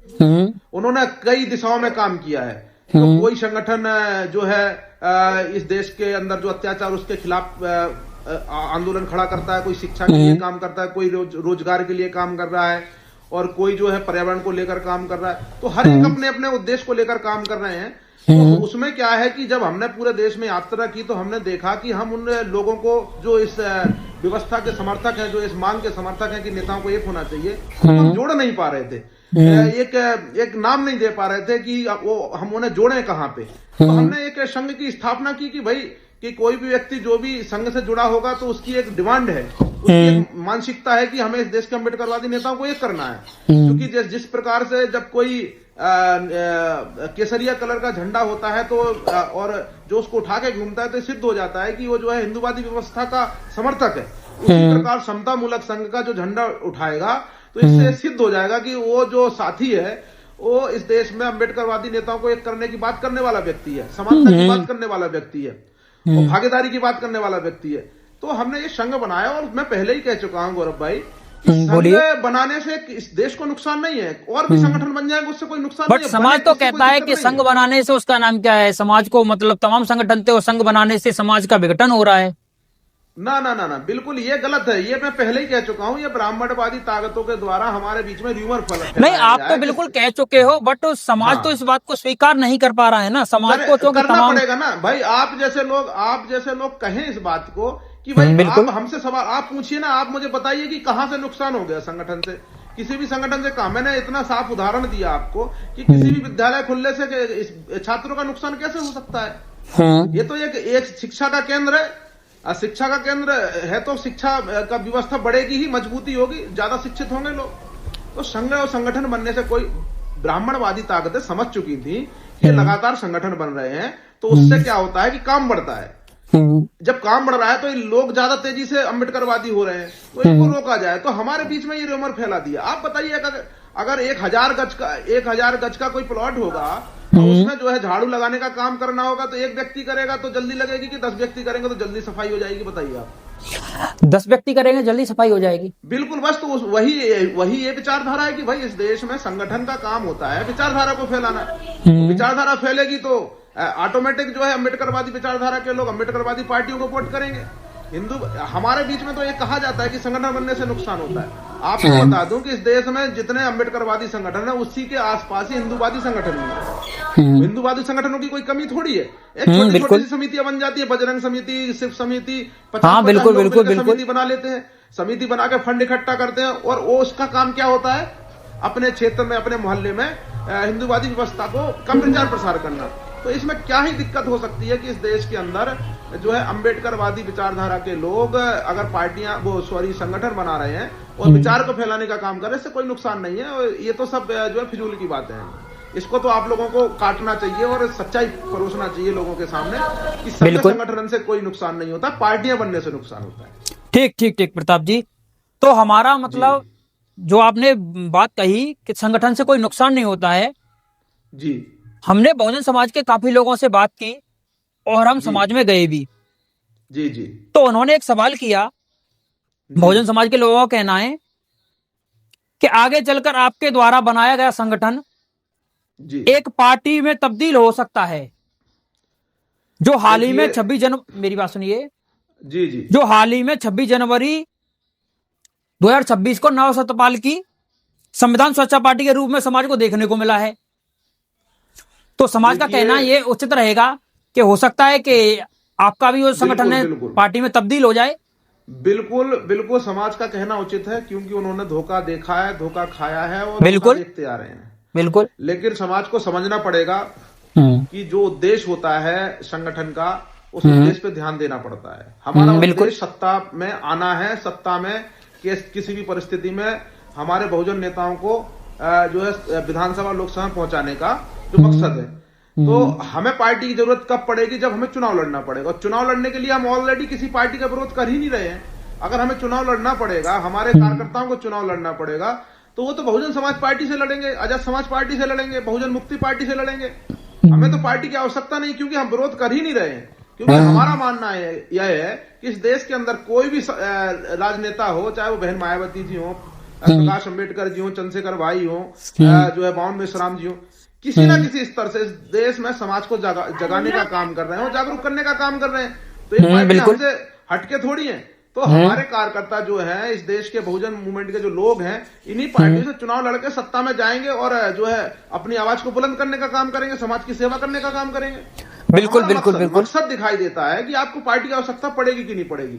उन्होंने कई दिशाओं में काम किया है। तो कोई संगठन जो है इस देश के अंदर जो अत्याचार, उसके खिलाफ आंदोलन खड़ा करता है, कोई शिक्षा के लिए काम करता है, कोई रोजगार के लिए काम कर रहा है, और कोई जो है पर्यावरण को लेकर काम कर रहा है। तो हर एक अपने अपने उद्देश्य को लेकर काम कर रहे हैं। तो उसमें क्या है कि जब हमने पूरे देश में यात्रा की, तो हमने देखा कि हम उन लोगों को जो इस व्यवस्था के समर्थक हैं, जो इस मांग के समर्थक हैं कि नेताओं को एक होना चाहिए, हम जोड़ नहीं पा रहे थे, एक नाम नहीं दे पा रहे थे कि वो हम उन्हें जोड़े कहाँ पे। तो हमने एक संघ की स्थापना की कि भाई कि कोई भी व्यक्ति जो भी संघ से जुड़ा होगा, तो उसकी एक डिमांड है, उसकी एक मानसिकता है कि हमें इस देश के अम्बेडकरवादी नेताओं को एक करना है। क्योंकि जिस प्रकार से जब कोई केसरिया कलर का झंडा होता है, तो और जो उसको उठा के घूमता है, तो सिद्ध हो जाता है कि वो जो है हिंदूवादी व्यवस्था का समर्थक है। उसी प्रकार समतामूलक संघ का जो झंडा उठाएगा, तो इससे सिद्ध हो जाएगा कि वो जो साथी है, वो इस देश में अम्बेडकरवादी नेताओं को एक करने की बात करने वाला व्यक्ति है, समानता की बात करने वाला व्यक्ति है, और भागीदारी की बात करने वाला व्यक्ति है। तो हमने ये संघ बनाया, और मैं पहले ही कह चुका हूं गौरव भाई, संघ बनाने से इस देश को नुकसान नहीं है, और भी संगठन बन जाएंगे उससे कोई नुकसान नहीं है। बट समाज तो कहता है कि संघ बनाने से उसका नाम क्या है, समाज को मतलब तमाम संगठन थे, और संघ बनाने से समाज का विघटन हो रहा है। ना ना ना ना, बिल्कुल ये गलत है। ये मैं पहले ही कह चुका हूँ, ये ब्राह्मणवादी ताकतों के द्वारा हमारे बीच में र्यूमर नहीं, फैलाया आप गया तो है बिल्कुल कह चुके हो, बट समाज तो हाँ, इस बात को स्वीकार नहीं कर पा रहा है ना। समाज को क्योंकि करना तमाम। पड़ेगा ना भाई। आप जैसे लोग कहें इस बात को कि भाई आप बिल्कुल। हमसे सवाल आप पूछिए ना, आप मुझे बताइए कि कहां से नुकसान हो गया संगठन से, किसी भी संगठन से कहा। मैंने इतना साफ उदाहरण दिया आपको कि किसी भी विद्यालय खुलने से छात्रों का नुकसान कैसे हो सकता है। ये तो एक शिक्षा का केंद्र है। शिक्षा का केंद्र है तो शिक्षा का व्यवस्था बढ़ेगी ही, मजबूती होगी, ज्यादा शिक्षित होंगे लोग। तो संघ और संगठन बनने से कोई ब्राह्मणवादी ताकतें समझ चुकी थी कि ये लगातार संगठन बन रहे हैं, तो उससे क्या होता है कि काम बढ़ता है। जब काम बढ़ रहा है तो ये लोग ज्यादा तेजी से अम्बेडकरवादी हो रहे हैं, तो इनको रोका जाए। तो हमारे बीच में ये रूमर फैला दिया। आप बताइए, अगर 1000 गज का कोई प्लॉट होगा तो उसमें जो है झाड़ू लगाने का काम करना होगा, तो एक व्यक्ति करेगा तो जल्दी लगेगी कि 10 व्यक्ति करेंगे तो जल्दी सफाई हो जाएगी? बताइए आप। 10 व्यक्ति करेंगे जल्दी सफाई हो जाएगी? बिल्कुल। बस तो वही ये विचारधारा है कि भाई इस देश में संगठन का काम होता है विचारधारा को फैलाना। विचारधारा फैलेगी तो ऑटोमेटिक जो है अम्बेडकरवादी विचारधारा के लोग अम्बेडकरवादी पार्टियों को वोट करेंगे। हमारे बीच में तो ये कहा जाता है कि संगठन बनने से नुकसान होता है। आपको बता दूं कि इस देश में जितने अम्बेडकरवादी संगठन है उसी के आसपास ही हिंदूवादी संगठन भी है। हिंदूवादी संगठनों की कोई कमी थोड़ी है। एक छोटी छोटी सी समितियां बन जाती है, बजरंग समिति, शिव समिति, 50 लोग समिति बना लेते हैं। समिति बना के फंड इकट्ठा करते हैं और वो उसका काम क्या होता है, अपने क्षेत्र में अपने मोहल्ले में हिंदूवादी व्यवस्था को कम प्रचार प्रसार करना। तो इसमें क्या ही दिक्कत हो सकती है कि इस देश के अंदर जो है अम्बेडकरवादी विचारधारा के लोग अगर संगठन बना रहे हैं और विचार को फैलाने का काम कर रहे हैं, इससे कोई नुकसान नहीं है। और ये तो सब जो है फिजूल की बातें हैं। इसको तो आप लोगों को काटना चाहिए और सच्चाई परोसना चाहिए लोगों के सामने कि सभ्य संगठन से कोई नुकसान नहीं होता, पार्टियां बनने से नुकसान होता है। ठीक ठीक ठीक प्रताप जी, तो हमारा मतलब जो आपने बात कही कि संगठन से कोई नुकसान नहीं होता है जी। हमने बहुजन समाज के काफी लोगों से बात की और हम समाज में गए भी। जी जी। तो उन्होंने एक सवाल किया, बहुजन समाज के लोगों का कहना है कि आगे चलकर आपके द्वारा बनाया गया संगठन जी एक पार्टी में तब्दील हो सकता है। जो हाल ही में 26 जनवरी, मेरी बात सुनिए जी जी, जो हाल ही में 26 जनवरी 2026 को नव सतपाल की संविधान सुरक्षा पार्टी के रूप में समाज को देखने को मिला है। तो समाज का कहना ये उचित रहेगा कि हो सकता है कि आपका भी वो संगठन है पार्टी में तब्दील हो जाए। बिल्कुल बिल्कुल, समाज का कहना उचित है क्योंकि उन्होंने धोखा देखा है, धोखा खाया है और बिल्कुल देखते आ रहे हैं। बिल्कुल। लेकिन समाज को समझना पड़ेगा कि जो उद्देश्य होता है संगठन का, उस उद्देश्य पे ध्यान देना पड़ता है। हमारा उद्देश्य सत्ता में आना है। सत्ता में किसी भी परिस्थिति में हमारे बहुजन नेताओं को जो है विधानसभा लोकसभा पहुंचाने का जो मकसद है। तो हमें पार्टी की जरूरत कब पड़ेगी? जब हमें चुनाव लड़ना पड़ेगा। और चुनाव लड़ने के लिए हम ऑलरेडी किसी पार्टी का विरोध कर ही नहीं रहे हैं। अगर हमें चुनाव लड़ना पड़ेगा, हमारे कार्यकर्ताओं को चुनाव लड़ना पड़ेगा, तो वो तो बहुजन समाज पार्टी से लड़ेंगे, आजाद समाज पार्टी से लड़ेंगे, बहुजन मुक्ति पार्टी से लड़ेंगे। हमें तो पार्टी की आवश्यकता नहीं, क्योंकि हम विरोध कर ही नहीं रहे हैं। क्योंकि हमारा मानना यह है कि इस देश के अंदर कोई भी राजनेता हो, चाहे वो बहन मायावती जी हो, प्रकाश अम्बेडकर जी हो, चंद्रशेखर भाई हो, जो है बावन मेश्राम जी हो, किसी ना किसी स्तर से इस देश में समाज को जगाने का काम कर रहे हैं और जागरूक करने का काम कर रहे हैं। तो ये पार्टियां हमसे हटके थोड़ी हैं। तो हमारे कार्यकर्ता जो है, इस देश के बहुजन मूवमेंट के जो लोग हैं, इन्हीं पार्टियों से चुनाव लड़के सत्ता में जाएंगे और जो है अपनी आवाज को बुलंद करने का काम करेंगे, समाज की सेवा करने का काम करेंगे। बिल्कुल बिल्कुल बिल्कुल। मकसद दिखाई देता है कि आपको पार्टी की आवश्यकता पड़ेगी कि नहीं पड़ेगी।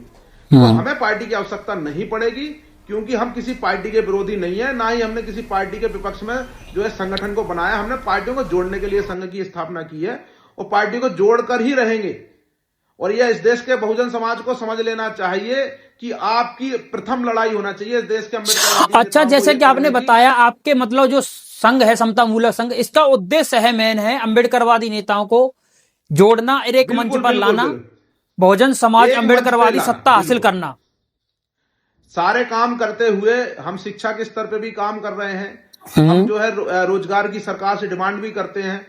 तो हमें पार्टी की आवश्यकता नहीं पड़ेगी, क्योंकि हम किसी पार्टी के विरोधी नहीं है, ना ही हमने किसी पार्टी के विपक्ष में जो है संगठन को बनाया। हमने पार्टियों को जोड़ने के लिए संघ की स्थापना की है और पार्टी को जोड़कर ही रहेंगे। और यह इस देश के बहुजन समाज को समझ लेना चाहिए कि आपकी प्रथम लड़ाई होना चाहिए इस देश के अम्बेडकर। अच्छा, जैसे कि आपने बताया, आपके मतलब जो संघ है, समता मूलक संघ, इसका उद्देश्य है, मेन है अम्बेडकरवादी नेताओं को जोड़ना और एक मंच पर लाना, बहुजन समाज अम्बेडकरवादी सत्ता हासिल करना। सारे काम करते हुए हम शिक्षा के स्तर पे भी काम कर रहे हैं। हम जो है रोजगार की सरकार से डिमांड भी करते हैं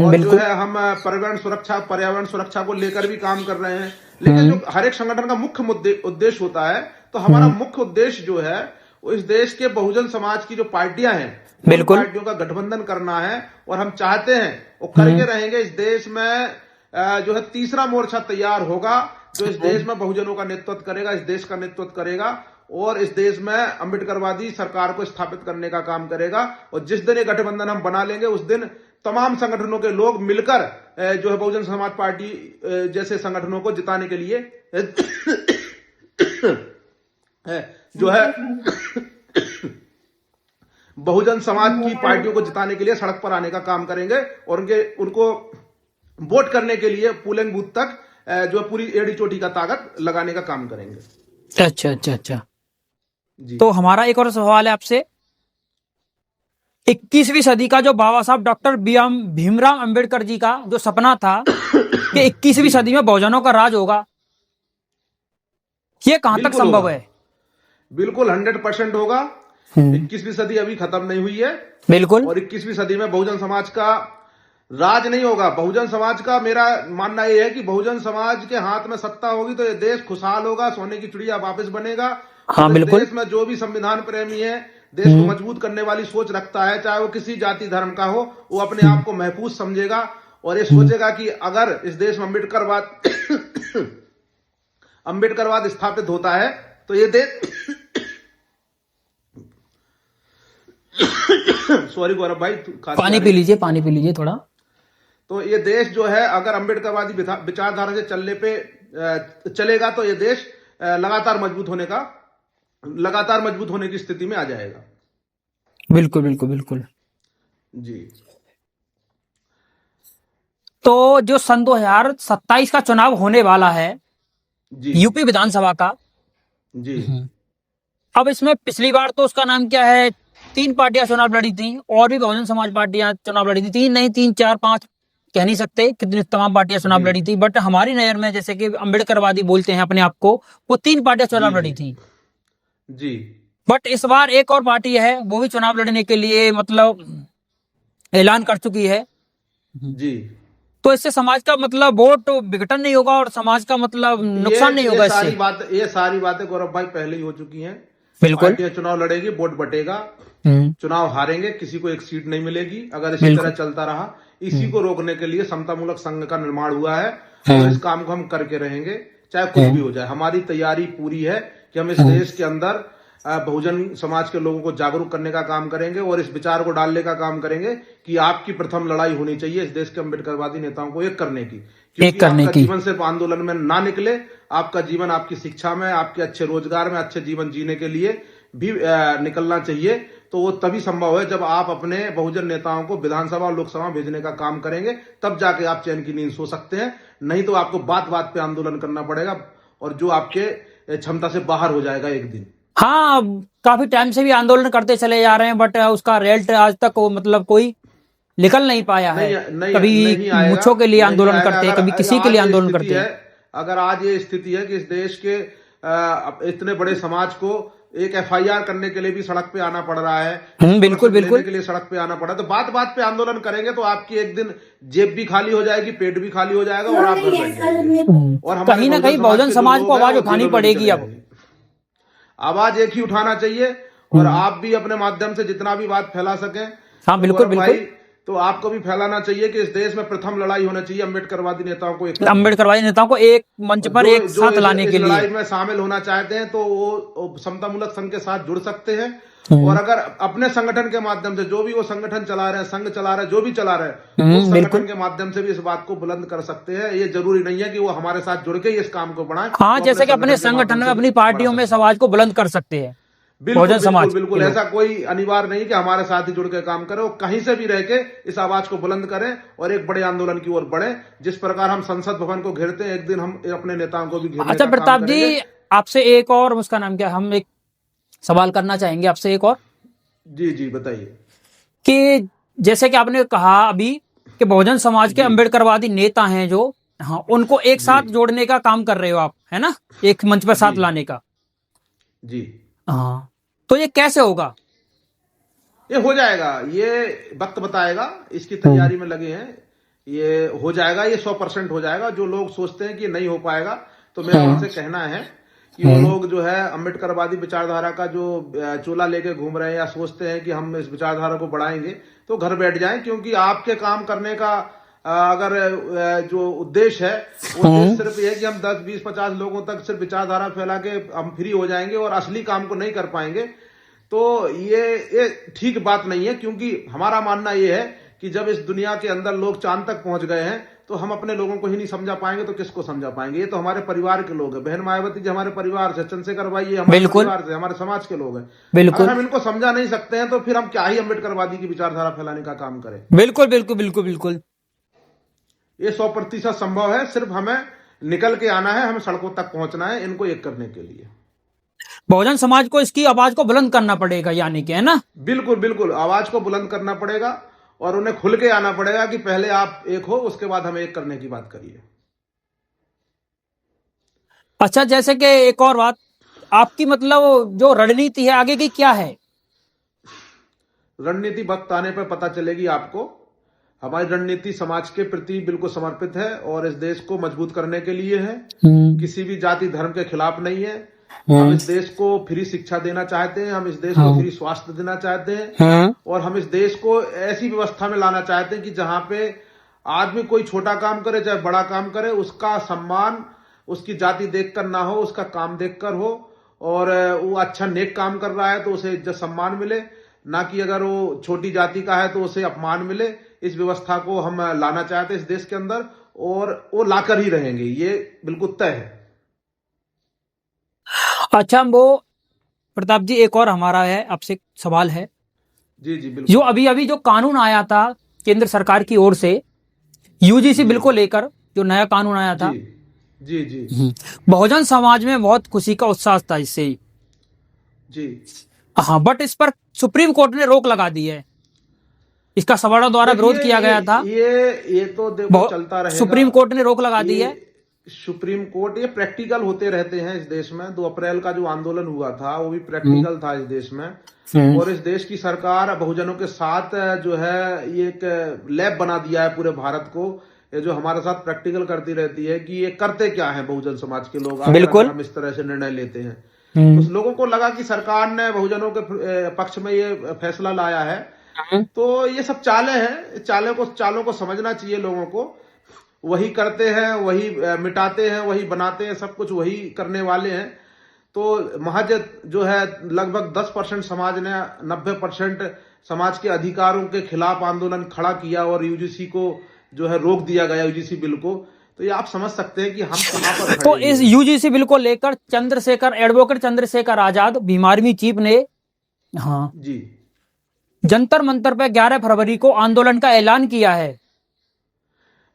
और जो है हम पर्यावरण सुरक्षा को लेकर भी काम कर रहे हैं। लेकिन जो हर एक संगठन का मुख्य उद्देश्य होता है, तो हमारा मुख्य उद्देश्य जो है वो इस देश के बहुजन समाज की जो पार्टियां हैं, बिल्कुल, पार्टियों का गठबंधन करना है। और हम चाहते हैं वो करके रहेंगे। इस देश में जो है तीसरा मोर्चा तैयार होगा, जो इस देश में बहुजनों का नेतृत्व करेगा, इस देश का नेतृत्व करेगा और इस देश में अम्बेडकरवादी सरकार को स्थापित करने का काम करेगा। और जिस दिन ये गठबंधन हम बना लेंगे उस दिन तमाम संगठनों के लोग मिलकर जो है बहुजन समाज पार्टी जैसे संगठनों को जिताने के लिए जो है बहुजन समाज की पार्टियों को जिताने के लिए सड़क पर आने का काम करेंगे और उनको वोट करने के लिए पोलिंग बूथ तक जो पूरी एड़ी चोटी का ताकत लगाने का काम करेंगे। अच्छा अच्छा अच्छा जी। तो हमारा एक और सवाल है आपसे, 21वीं सदी का जो बाबा साहब डॉक्टर भीमराव अंबेडकर जी का जो सपना था कि 21वीं सदी में बहुजनों का राज होगा, ये कहां तक बिल्कुल संभव होगा। है? बिल्कुल 100% होगा। 21वीं सदी अभी खत्म नहीं हुई है बिल्कुल। और 21वीं सदी में बहुजन समाज का राज नहीं होगा। बहुजन समाज का मेरा मानना यह है कि बहुजन समाज के हाथ में सत्ता होगी तो ये देश खुशहाल होगा, सोने की चिड़िया वापस बनेगा। हाँ, और इस बिल्कुल। देश में जो भी संविधान प्रेमी है, देश को मजबूत करने वाली सोच रखता है, चाहे वो किसी जाति धर्म का हो, वो अपने आप को महफूज समझेगा और ये सोचेगा कि अगर इस देश में अम्बेडकरवाद स्थापित होता है तो ये देश सॉरी गौरव भाई, पानी पी लीजिए थोड़ा। तो ये देश जो है अगर अम्बेडकरवादी विचारधारा से चलेगा तो ये देश लगातार मजबूत होने की स्थिति में आ जाएगा। बिल्कुल बिल्कुल बिल्कुल जी। तो जो सन 2027 का चुनाव होने वाला है जी। यूपी विधानसभा का, जी। अब इसमें पिछली बार तो उसका नाम क्या है, 3 पार्टियां चुनाव लड़ी थी और भी बहुजन समाज पार्टियां चुनाव लड़ी थी, 3 नहीं 3 4 5 कह नहीं सकते कितनी तमाम पार्टियां चुनाव लड़ी थी, बट हमारी नजर में जैसे कि अम्बेडकरवादी बोलते हैं अपने आप को, वो 3 पार्टियां चुनाव लड़ी थी। जी। बट इस बार एक और पार्टी है वो भी चुनाव लड़ने के लिए मतलब ऐलान कर चुकी है। जी। तो इससे समाज का मतलब वोट विघटन नहीं होगा और समाज का मतलब नुकसान नहीं होगा इससे। ये सारी बातें गौरव भाई पहले ही हो चुकी हैं। बिल्कुल। पार्टियां चुनाव लड़ेगी, वोट बटेगा, चुनाव हारेंगे, किसी को एक सीट नहीं मिलेगी। अगर इसी तरह चलता रहा, इसी को रोकने के लिए समतामूलक संघ का निर्माण हुआ है और इस काम को हम करके रहेंगे, चाहे कुछ भी हो जाए। हमारी तैयारी पूरी है कि हम इस देश के अंदर बहुजन समाज के लोगों को जागरूक करने का काम करेंगे और इस विचार को डालने का काम करेंगे कि आपकी प्रथम लड़ाई होनी चाहिए इस देश के अम्बेडकरवादी नेताओं को एक करने की, क्योंकि आपका जीवन सिर्फ आंदोलन में ना निकले, आपका जीवन आपकी शिक्षा में, आपके अच्छे रोजगार में, अच्छे जीवन जीने के लिए भी निकलना चाहिए। तो वो तभी संभव है जब आप अपने बहुजन नेताओं को विधानसभा और लोकसभा भेजने का काम करेंगे, तब जाके आप चैन की नींद सो सकते हैं। नहीं तो आपको बात बात पे आंदोलन करना पड़ेगा और जो आपके क्षमता से बाहर हो जाएगा एक दिन। हाँ, काफी टाइम से भी आंदोलन करते चले जा रहे हैं बट उसका रिजल्ट आज तक मतलब कोई निकल नहीं पाया है। कभी मुछों के लिए आंदोलन करते हैं, कभी किसी के लिए आंदोलन करते हैं। अगर आज ये स्थिति है कि इस देश के इतने बड़े समाज को एक FIR करने के लिए भी सड़क पे आना पड़ रहा है, बिल्कुल बिल्कुल के लिए सड़क पे आना पड़ा, तो बात बात पे आंदोलन करेंगे तो आपकी एक दिन जेब भी खाली हो जाएगी, पेट भी खाली हो जाएगा और आप घर बैठ जाएंगे। और कहीं ना कहीं बहुजन समाज को आवाज उठानी पड़ेगी। अब आवाज एक ही उठाना चाहिए और आप भी अपने माध्यम से जितना भी बात फैला सकें। हाँ बिल्कुल बिल्कुल। तो आपको भी फैलाना चाहिए कि इस देश में प्रथम लड़ाई होना चाहिए अम्बेडकरवादी नेताओं को एक मंच पर एक साथ लाने के लिए। लड़ाई में शामिल होना चाहते हैं तो वो समतामूलक संघ के साथ जुड़ सकते हैं और अगर अपने संगठन के माध्यम से जो भी वो संगठन चला रहे हैं, संघ चला रहे हैं, जो भी चला रहे हैं, उस संगठन के माध्यम से भी इस बात को बुलंद कर सकते हैं। ये जरूरी नहीं है कि वो हमारे साथ जुड़ के इस काम को बढ़ाएं। हाँ, जैसे कि अपने संगठन में अपनी पार्टियों में समाज को बुलंद कर सकते हैं। बहुजन समाज बिल्कुल ऐसा कोई अनिवार्य नहीं कि हमारे साथ ही जुड़ के काम करें, वो कहीं से भी रह के इस आवाज को बुलंद करें और एक बड़े आंदोलन की ओर बढ़े। जिस प्रकार हम संसद भवन को घेरते हैं, एक दिन हम अपने नेताओं को भी घेरने का काम करेंगे। अच्छा प्रताप जी, आपसे एक और उसका नाम क्या, हम एक सवाल करना चाहेंगे आपसे एक और। जी बताइए। कि जैसे कि आपने कहा अभी कि बहुजन समाज के अम्बेडकरवादी नेता हैं जो, हाँ, उनको एक साथ जोड़ने का काम कर रहे हो आप, है ना, एक मंच पर साथ लाने का। जी हाँ, तो ये कैसे होगा? ये हो जाएगा, ये वक्त बताएगा, इसकी तैयारी में लगे हैं, ये हो जाएगा, ये 100% हो जाएगा। जो लोग सोचते हैं कि नहीं हो पाएगा, तो मेरा उनसे कहना है कि वो लोग जो है अम्बेडकरवादी विचारधारा का जो चोला लेके घूम रहे हैं या सोचते हैं कि हम इस विचारधारा को बढ़ाएंगे, तो घर बैठ जाएं, क्योंकि आपके काम करने का अगर जो उद्देश्य है, उद्देश्य सिर्फ ये है कि हम 10, 20, 50 लोगों तक सिर्फ विचारधारा फैला के हम फ्री हो जाएंगे और असली काम को नहीं कर पाएंगे, तो ये ठीक बात नहीं है। क्योंकि हमारा मानना ये है कि जब इस दुनिया के अंदर लोग चांद तक पहुंच गए हैं, तो हम अपने लोगों को ही नहीं समझा पाएंगे तो किसको समझा पाएंगे। ये तो हमारे परिवार के लोग हैं। बहन मायावती जी हमारे परिवार से, चंद्रशेखर भाई ये हमारे परिवार से, हमारे समाज के लोग हैं। अगर हम इनको समझा नहीं सकते हैं तो फिर हम क्या ही अम्बेडकरवादी की विचारधारा फैलाने का काम करें। बिल्कुल बिल्कुल बिल्कुल बिल्कुल, ये 100% संभव है। सिर्फ हमें निकल के आना है, हमें सड़कों तक पहुंचना है इनको एक करने के लिए। बहुजन समाज को इसकी आवाज को बुलंद करना पड़ेगा, यानी कि, है ना? बिल्कुल बिल्कुल, आवाज को बुलंद करना पड़ेगा और उन्हें खुल के आना पड़ेगा कि पहले आप एक हो, उसके बाद हमें एक करने की बात करिए। अच्छा, जैसे कि एक और बात, आपकी मतलब जो रणनीति है आगे की क्या है? रणनीति वक्त आने पर पता चलेगी आपको। हमारी रणनीति समाज के प्रति बिल्कुल समर्पित है और इस देश को मजबूत करने के लिए है। किसी भी जाति धर्म के खिलाफ नहीं है। हम इस देश को फ्री शिक्षा देना चाहते हैं, हम इस देश को फ्री स्वास्थ्य देना चाहते हैं और हम इस देश को ऐसी व्यवस्था में लाना चाहते हैं कि जहां पे आदमी कोई छोटा काम करे चाहे बड़ा काम करे, उसका सम्मान उसकी जाति देखकर ना हो, उसका काम देखकर हो। और वो अच्छा नेक काम कर रहा है तो उसे इज्जत सम्मान मिले, ना कि अगर वो छोटी जाति का है तो उसे अपमान मिले। इस व्यवस्था को हम लाना चाहते हैं इस देश के अंदर और वो लाकर ही रहेंगे, ये बिल्कुल तय है। अच्छा, वो प्रताप जी, एक और हमारा है आपसे सवाल है। जी जी बिल्कुल। जो अभी अभी जो कानून आया था केंद्र सरकार की ओर से यूजीसी बिल को लेकर, जो नया कानून आया था, जी जी, बहुजन समाज में बहुत खुशी का उत्साह था इससे जी। हाँ, बट इस पर सुप्रीम कोर्ट ने रोक लगा दी है। इसका सवर्णों द्वारा विरोध किया गया था। ये तो देखो चलता रहेगा। सुप्रीम कोर्ट ने रोक लगा दी है। सुप्रीम कोर्ट, ये प्रैक्टिकल होते रहते हैं इस देश में। 2 अप्रैल का जो आंदोलन हुआ था वो भी प्रैक्टिकल था इस देश में। और इस देश की सरकार बहुजनों के साथ जो है ये एक लैब बना दिया है पूरे भारत को, ये जो हमारे साथ प्रैक्टिकल करती रहती है कि ये करते क्या है बहुजन समाज के लोग, बिल्कुल हम इस तरह से निर्णय लेते हैं। उस लोगों को लगा कि सरकार ने बहुजनों के पक्ष में ये फैसला लाया है, तो ये सब चालें हैं। चालों को समझना चाहिए लोगों को। वही करते हैं, वही मिटाते हैं, वही बनाते हैं, सब कुछ वही करने वाले हैं। तो महज जो है लगभग 10% समाज ने 90% समाज के अधिकारों के खिलाफ आंदोलन खड़ा किया और यूजीसी को जो है रोक दिया गया, यूजीसी बिल को। तो ये आप समझ सकते हैं कि हम कहां पर खड़े हैं। तो इस यूजीसी बिल को लेकर एडवोकेट चंद्रशेखर आजाद, 12वीं चीफ ने हाँ जी जंतर मंतर पर 11 फरवरी को आंदोलन का ऐलान किया है।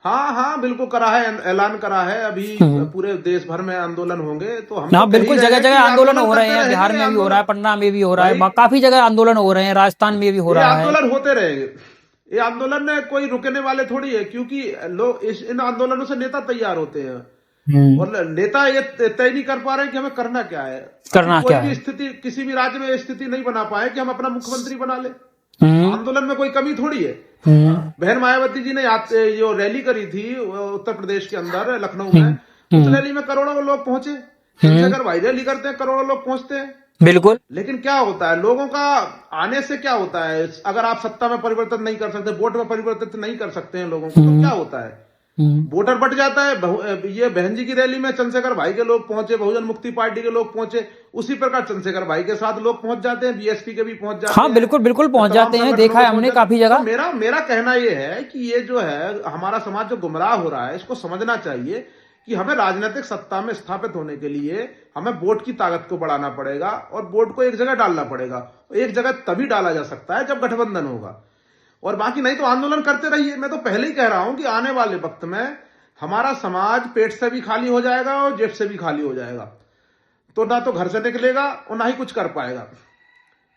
हाँ बिल्कुल करा है, ऐलान करा है। अभी पूरे देश भर में आंदोलन होंगे। तो हम हाँ बिल्कुल, जगह जगह आंदोलन हो रहे हैं। बिहार में भी हो रहा है, पटना में भी हो रहा है, काफी जगह आंदोलन हो रहे हैं, राजस्थान में भी हो रहा है। आंदोलन होते रहेंगे। ये आंदोलन में कोई रुकने वाले थोड़ी है, क्योंकि लोग इन आंदोलनों से नेता तैयार होते हैं और नेता ये तय नहीं कर पा रहे कि हमें करना क्या है। कोई भी स्थिति, किसी भी राज्य में स्थिति नहीं बना पाए कि हम अपना मुख्यमंत्री बना ले। आंदोलन में कोई कमी थोड़ी है। बहन मायावती जी ने जो रैली करी थी उत्तर प्रदेश के अंदर लखनऊ में, उस रैली में करोड़ों लोग पहुंचे। चंद्रशेखर भाई रैली करते हैं, करोड़ों लोग पहुंचते हैं। बिल्कुल। लेकिन क्या होता है, लोगों का आने से क्या होता है, अगर आप सत्ता में परिवर्तन नहीं कर सकते, वोट में परिवर्तन नहीं कर सकते हैं लोगों को, तो क्या होता है, वोटर बट जाता है। ये बहन जी की रैली में चंद्रशेखर भाई के लोग पहुंचे, बहुजन मुक्ति पार्टी के लोग पहुंचे, उसी प्रकार चंद्रशेखर भाई के साथ लोग पहुंच जाते हैं, बीएसपी के भी पहुंच जाते हैं। हाँ बिल्कुल बिल्कुल पहुंच जाते हैं, देखा है हमने काफी जगह। तो मेरा कहना यह है कि ये जो है हमारा समाज जो गुमराह हो रहा है, इसको समझना चाहिए कि हमें राजनीतिक सत्ता में स्थापित होने के लिए हमें वोट की ताकत को बढ़ाना पड़ेगा और वोट को एक जगह डालना पड़ेगा। एक जगह तभी डाला जा सकता है जब गठबंधन होगा, और बाकी नहीं तो आंदोलन करते रहिए। मैं तो पहले ही कह रहा हूं कि आने वाले वक्त में हमारा समाज पेट से भी खाली हो जाएगा और जेब से भी खाली हो जाएगा। तो ना तो घर से निकलेगा और ना ही कुछ कर पाएगा।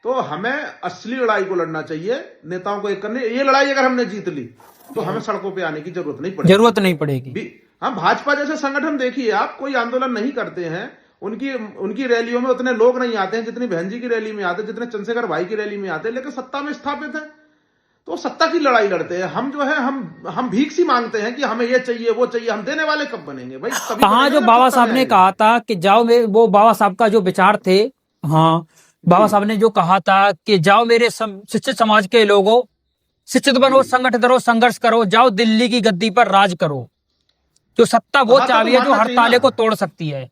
तो हमें असली लड़ाई को लड़ना चाहिए, नेताओं को एक करने। ये लड़ाई अगर हमने जीत ली तो हमें सड़कों पे आने की जरूरत नहीं पड़ेगी। हम भाजपा जैसे संगठन देखिए, आप कोई आंदोलन नहीं करते हैं, उनकी रैलियों में उतने लोग नहीं आते हैं जितनी बहन जी की रैली में आते हैं, जितने चंद्रशेखर भाई की रैली में आते हैं, लेकिन सत्ता में स्थापित है तो सत्ता की लड़ाई लड़ते हैं। हम जो है हम भीख सी मांगते हैं कि हमें ये चाहिए वो चाहिए। हम देने वाले कब बनेंगे भाई? हाँ, जो बाबा साहब ने कहा था कि जाओ, वो बाबा साहब का जो विचार थे, हाँ बाबा साहब ने जो कहा था कि जाओ मेरे शिक्षित समाज के लोगों, शिक्षित बनो, संगठित रहो, संघर्ष करो, जाओ दिल्ली की गद्दी पर राज करो। जो सत्ता वो हाँ, तो चाबी है जो मानना हर चाहिए ताले ना। को तोड़ सकती है।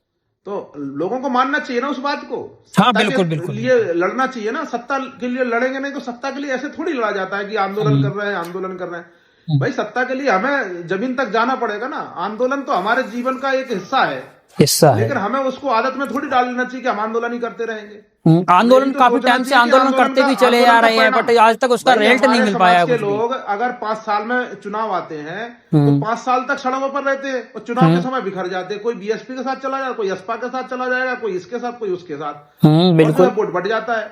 तो लोगों को मानना चाहिए ना उस बात को। हाँ, सत्ता बिल्कुल, के बिल्कुल, लिए लड़ना चाहिए ना, सत्ता के लिए लड़ेंगे नहीं तो सत्ता के लिए ऐसे थोड़ी लड़ा जाता है कि आंदोलन कर रहे हैं, आंदोलन कर रहे हैं। भाई सत्ता के लिए हमें जमीन तक जाना पड़ेगा ना। आंदोलन तो हमारे जीवन का एक हिस्सा है, हिस्सा है। लेकिन हमें उसको आदत में थोड़ी डाल लेना चाहिए कि हम आंदोलन ही करते रहेंगे। आंदोलन यही तो काफी सोचना टाइम से चाहिए कि आंदोलन करते भी चले आ रहे हैं, बट आज तक उसका भाई रिजल्ट नहीं हमारे मिल पाया समाज के कुछ भी। लोग अगर 5 साल में चुनाव आते हैं तो 5 साल तक सड़कों पर रहते हैं और चुनाव के समय बिखर जाते हैं। कोई बीएसपी के साथ चला जाएगा, कोई एसपा के साथ चला जाएगा, कोई इसके साथ, कोई उसके साथ। बिल्कुल। और वोट बढ़ जाता है,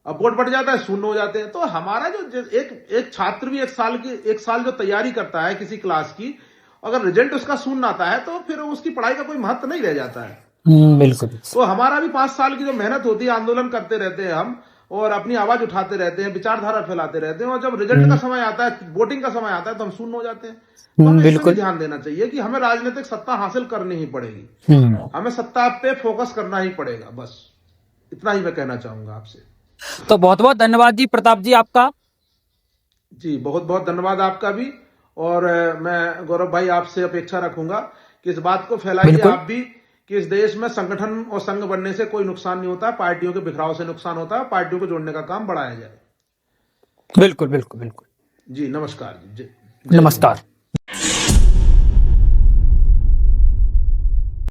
अब वोट बढ़ जाता है, शून्य हो जाते हैं। तो हमारा जो एक छात्र भी एक साल जो तैयारी करता है किसी क्लास की, अगर रिजल्ट उसका शून्य आता है तो फिर उसकी पढ़ाई का कोई महत्व नहीं रह जाता है। बिल्कुल। तो हमारा भी 5 साल की जो मेहनत होती है, आंदोलन करते रहते हैं हम और अपनी आवाज उठाते रहते हैं, विचारधारा फैलाते रहते हैं, और जब रिजल्ट का समय आता है, वोटिंग का समय आता है तो हम शून्य हो जाते हैं। तो हमें इस पर भी ध्यान देना चाहिए कि हमें राजनीतिक सत्ता हासिल करनी ही पड़ेगी, हमें सत्ता पे फोकस करना ही पड़ेगा। बस इतना ही मैं कहना चाहूंगा आपसे। तो बहुत बहुत धन्यवाद जी प्रताप जी आपका। जी बहुत बहुत धन्यवाद आपका भी। और मैं गौरव भाई आपसे अपेक्षा रखूंगा कि इस बात को फैलाइए आप भी कि इस देश में संगठन और संघ बनने से कोई नुकसान नहीं होता, पार्टियों के बिखराव से नुकसान होता है। पार्टियों को जोड़ने का काम बढ़ाया जाए। बिल्कुल बिल्कुल बिल्कुल। जी नमस्कार जी। नमस्कार।